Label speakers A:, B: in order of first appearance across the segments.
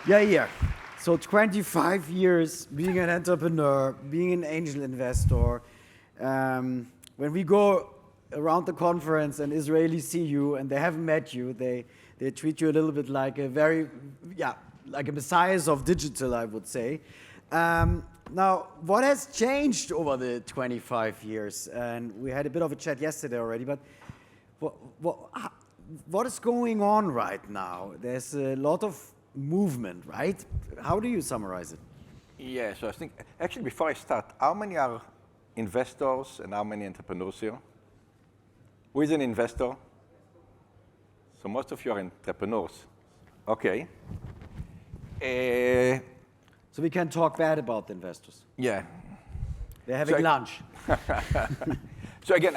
A: Yair, so 25 years being an entrepreneur, being an angel investor. When we go around the conference and Israelis see you and they haven't met you, they treat you a little bit like a like a messiah of digital, I would say. Now, what has changed over the 25 years? And we had a bit of a chat yesterday already, but what is going on right now? There's a lot of movement, right? How do you summarize it?
B: Yeah, so I think, actually before I start, how many are investors and how many entrepreneurs here? Who is an investor? So most of you are entrepreneurs. Okay.
A: So we can talk bad about the investors.
B: Yeah.
A: They're having lunch.
B: So again,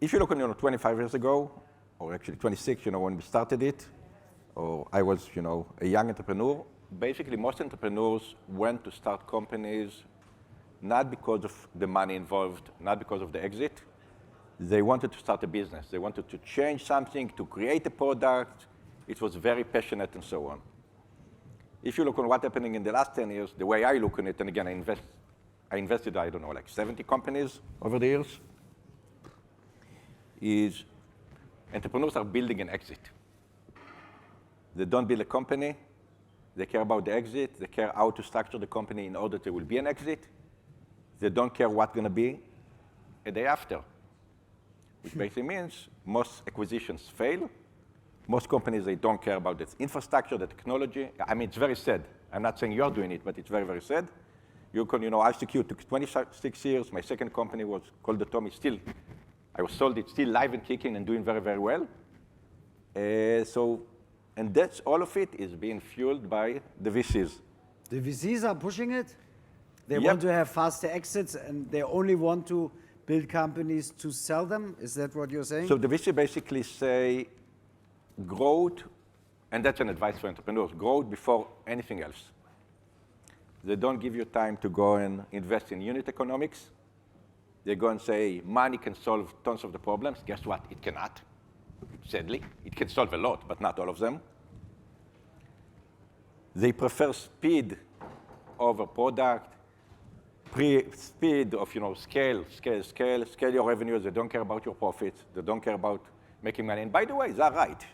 B: if you look on 25 years ago, or actually 26, when we started it, or I was a young entrepreneur, basically most entrepreneurs went to start companies not because of the money involved, not because of the exit. They wanted to start a business. They wanted to change something, to create a product. It was very passionate and so on. If you look on what's happening in the last 10 years, the way I look on it, and again, I invested, I don't know, like 70 companies over the years, is entrepreneurs are building an exit. They don't build a company. They care about the exit. They care how to structure the company in order there will be an exit. They don't care what's going to be a day after, which basically means most acquisitions fail. Most companies, they don't care about the infrastructure, the technology. I mean, it's very sad. I'm not saying you're doing it, but it's very, very sad. ICQ took 26 years. My second company was called Atomy. I was sold. It's still live and kicking and doing very, very well. And that's all of it is being fueled by the VCs.
A: The VCs are pushing it? They want to have faster exits and they only want to build companies to sell them? Is that what you're saying?
B: So the VC basically say growth, and that's an advice for entrepreneurs, growth before anything else. They don't give you time to go and invest in unit economics. They go and say money can solve tons of the problems. Guess what? It cannot. Sadly, it can solve a lot, but not all of them. They prefer speed over product, speed of scale your revenues. They don't care about your profits. They don't care about making money. And by the way, they're right.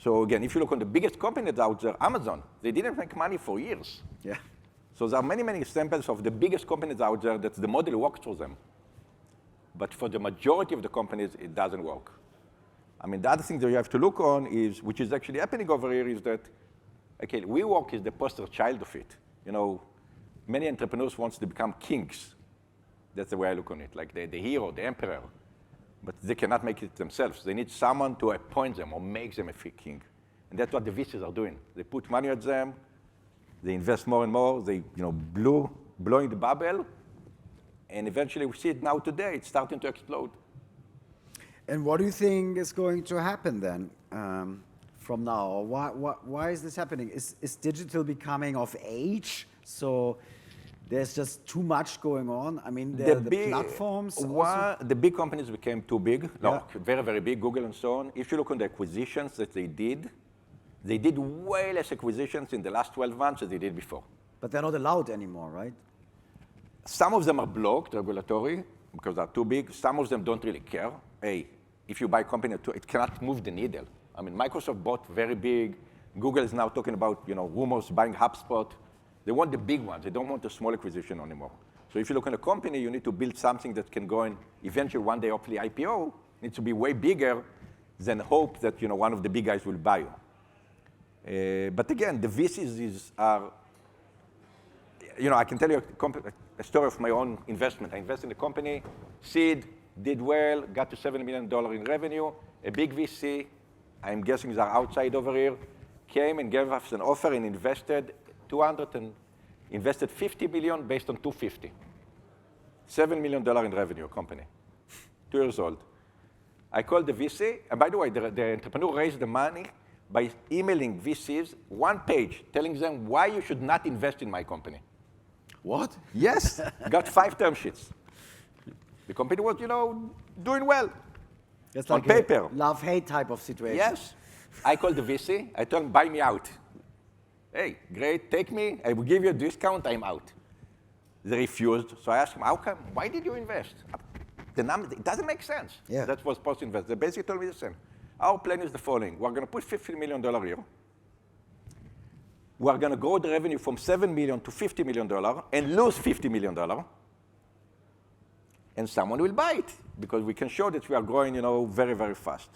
B: So again, if you look on the biggest companies out there, Amazon, they didn't make money for years.
A: Yeah.
B: So there are many, many examples of the biggest companies out there that the model works for them. But for the majority of the companies, it doesn't work. I mean, the other thing that you have to look on is, which is actually happening over here, is that, okay, WeWork is the poster child of it. Many entrepreneurs want to become kings. That's the way I look on it, like the hero, the emperor. But they cannot make it themselves. They need someone to appoint them or make them a king. And that's what the VCs are doing. They put money at them. They invest more and more. They, blowing the bubble. And eventually, we see it now today. It's starting to explode.
A: And what do you think is going to happen then from now? Why is this happening? Is digital becoming of age? So there's just too much going on. I mean, the platforms.
B: The big companies became too big. Very, very big, Google and so on. If you look on the acquisitions that they did way less acquisitions in the last 12 months than they did before.
A: But they're not allowed anymore, right?
B: Some of them are blocked, regulatory, because they're too big. Some of them don't really care. Hey, if you buy a company, it cannot move the needle. I mean, Microsoft bought very big. Google is now talking about, rumors buying HubSpot. They want the big ones. They don't want a small acquisition anymore. So if you look at a company, you need to build something that can go and eventually one day, hopefully IPO, needs to be way bigger than hope that one of the big guys will buy you. But again, the VCs are, I can tell you a story of my own investment. I invested in a company, seed, did well, got to $7 million in revenue. A big VC, I'm guessing they're outside over here, came and gave us an offer and invested $50 million based on $250. $7 million in revenue, company, 2 years old. I called the VC, and by the way, the entrepreneur raised the money by emailing VCs 1 page, telling them why you should not invest in my company.
A: What?
B: Yes, got 5 term sheets. The company was, doing well.
A: It's
B: on
A: like
B: paper.
A: A love-hate type of situation.
B: Yes. I called the VC. I told him, buy me out. Hey, great, take me. I will give you a discount. I'm out. They refused. So I asked him, how come? Why did you invest? The number, it doesn't make sense.
A: Yeah.
B: That was supposed to invest. They basically told me the same. Our plan is the following. We're going to put $50 million here. We're going to grow the revenue from $7 million to $50 million and lose $50 million. And someone will buy it because we can show that we are growing, very, very fast.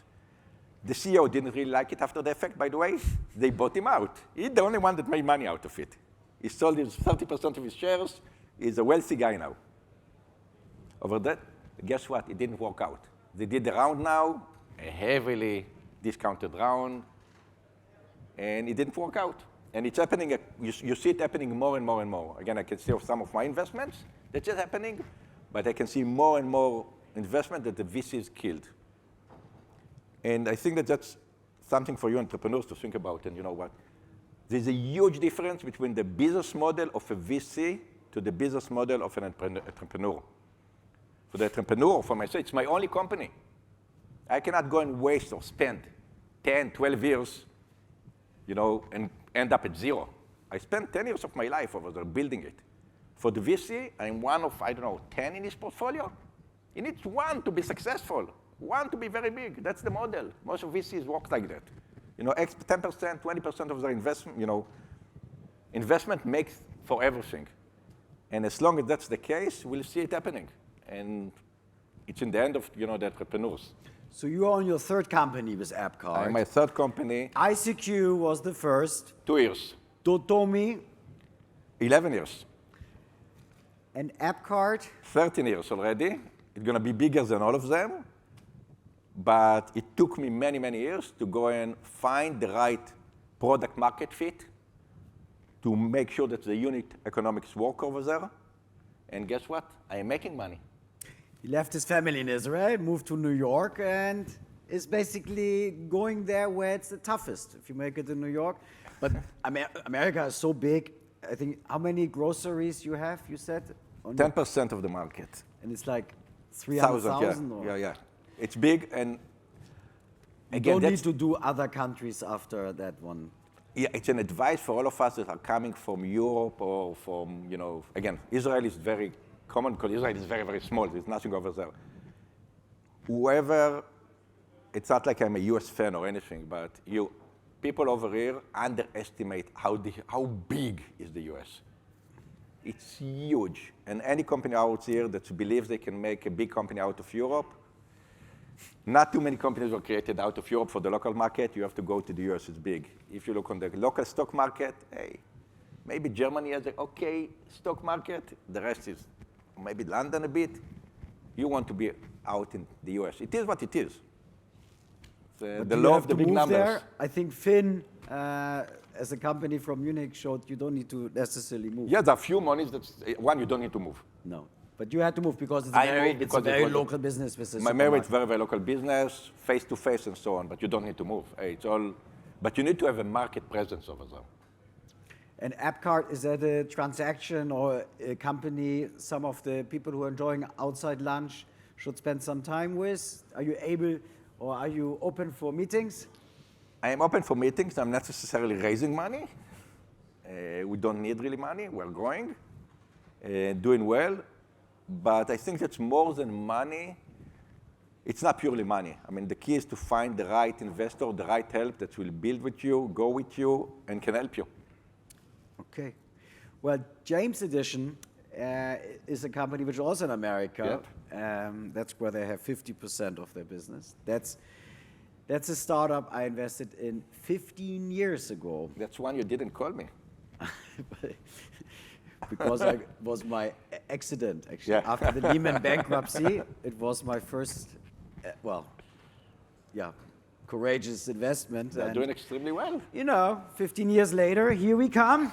B: The CEO didn't really like it after the effect, by the way. They bought him out. He's the only one that made money out of it. He sold his 30% of his shares. He's a wealthy guy now. Over that, guess what? It didn't work out. They did the round now, a heavily discounted round, and it didn't work out. And it's happening, you see it happening more and more and more. Again, I can see of some of my investments that's just happening, but I can see more and more investment that the VCs killed. And I think that that's something for you entrepreneurs to think about. And you know what? There's a huge difference between the business model of a VC to the business model of an entrepreneur. For the entrepreneur, for myself, it's my only company. I cannot go and waste or spend 10, 12 years, and end up at zero. I spent 10 years of my life over there building it. For the VC, I'm one of, 10 in his portfolio. He needs one to be successful, one to be very big. That's the model. Most of VCs work like that. 10%, 20% of their investment, investment makes for everything. And as long as that's the case, we'll see it happening. And it's in the end of, the entrepreneurs.
A: So you're on your third company with AppCard.
B: I'm my third company.
A: ICQ was the first.
B: 2 years.
A: Dotomi.
B: 11 years.
A: And AppCard.
B: 13 years already. It's going to be bigger than all of them. But it took me many, many years to go and find the right product market fit to make sure that the unit economics work over there. And guess what? I am making money.
A: He left his family in Israel, moved to New York, and is basically going there where it's the toughest, if you make it in New York. But America is so big. I think, how many groceries you have, you said?
B: 10% of the market.
A: And it's like 300,000?
B: Yeah. It's big, and
A: again, you don't need to do other countries after that one.
B: Yeah, it's an advice for all of us that are coming from Europe or from, again, Israel is very common because Israel is very, very small. There's nothing over there. Whoever, it's not like I'm a US fan or anything, but people over here underestimate how big is the US. It's huge. And any company out here that believes they can make a big company out of Europe, not too many companies were created out of Europe for the local market. You have to go to the US, it's big. If you look on the local stock market, hey, maybe Germany has an okay stock market. The rest is maybe London a bit. You want to be out in the US. It is what it is. The law of the big numbers.
A: There? I think Finn, as a company from Munich, showed you don't need to necessarily move.
B: Yeah, there are few monies that, one, you don't need to move.
A: No. But you had to move because it's a very local business.
B: It's very, very local business, face-to-face and so on, but you don't need to move. But you need to have a market presence over there.
A: And AppCard, is that a transaction or a company some of the people who are enjoying outside lunch should spend some time with? Are you able, or are you open for meetings?
B: I am open for meetings. I'm not necessarily raising money. We don't need really money. We're growing, doing well. But I think that's more than money. It's not purely money. The key is to find the right investor, the right help that will build with you, go with you, and can help you.
A: Okay. Well, James Edition is a company which is also in America. Yep. That's where they have 50% of their business. That's a startup I invested in 15 years ago.
B: That's one you didn't call me.
A: Because it was my accident, actually. Yeah. After the Lehman bankruptcy, it was my first, courageous investment.
B: They're doing extremely well.
A: 15 years later, here we come.